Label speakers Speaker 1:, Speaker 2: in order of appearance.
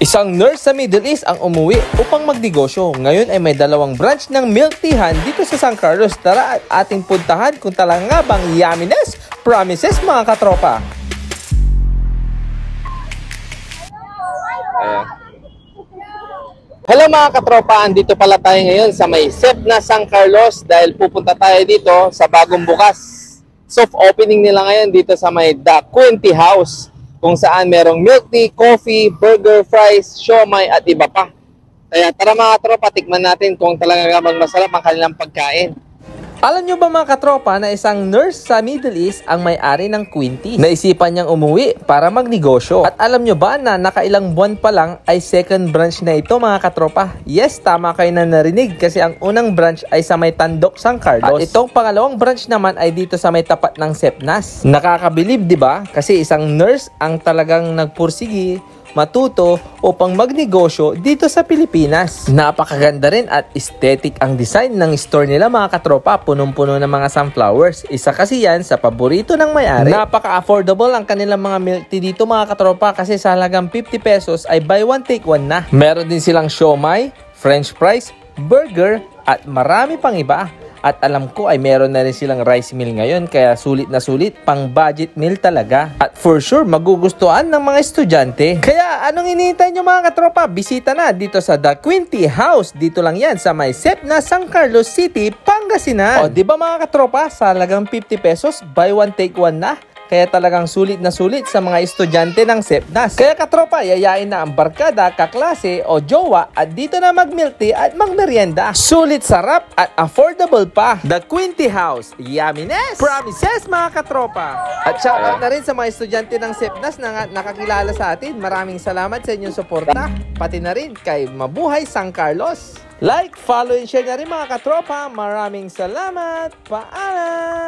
Speaker 1: Isang nurse sa Middle East ang umuwi upang magnegosyo. Ngayon ay may 2 branch ng milk teahan dito sa San Carlos. Tara at ating puntahan kung talaga nga bang yumminess promises mga katropa. Hello mga katropa, andito pala tayo ngayon sa may SEP na San Carlos dahil pupunta tayo dito sa bagong bukas. Soft opening nila ngayon dito sa may The Quinty House, kung saan merong milk tea, coffee, burger, fries, siomai at iba pa. Kaya tara mga katropa, tikman natin kung talaga masarap ang kanilang pagkain. Alam nyo ba mga katropa na isang nurse sa Middle East ang may-ari ng Quinty? Naisipan niyang umuwi para magnegosyo. At alam nyo ba na nakailang buwan pa lang ay second branch na ito mga katropa? Yes, tama kayo na narinig kasi ang unang branch ay sa may Tandok, San Carlos. At itong pangalawang branch naman ay dito sa may tapat ng Sepnas. Nakakabilib, di ba? Kasi isang nurse ang talagang nagpursigi, matuto upang magnegosyo dito sa Pilipinas. Napakaganda rin at aesthetic ang design ng store nila mga katropa. Punong-puno ng mga sunflowers. Isa kasi yan sa paborito ng may-ari. Napaka-affordable ang kanilang mga milk tea dito mga katropa kasi sa halagang 50 pesos ay buy one take one na. Meron din silang siomai, french fries, burger at marami pang iba. At alam ko ay meron na rin silang rice meal ngayon kaya sulit na sulit, pang budget meal talaga. At for sure magugustuhan ng mga estudyante. Kaya anong hinihintay nyo mga katropa? Bisita na dito sa The Quinty House. Dito lang yan sa may SEP na San Carlos City, Pangasinan. O diba mga katropa, sa halagang 50 pesos, buy one take one na. Kaya talagang sulit na sulit sa mga estudyante ng SEPNAS. Kaya katropa, yayain na ang barkada, kaklase o jowa at dito na mag-milk tea at magmerienda. Sulit, sarap at affordable pa. The Quinty House, yumminess promises mga katropa. At shoutout na rin sa mga estudyante ng SEPNAS na nakakilala sa atin. Maraming salamat sa inyong suporta. Pati na rin kay Mabuhay San Carlos. Like, follow, and share na rin mga katropa. Maraming salamat. Paalam!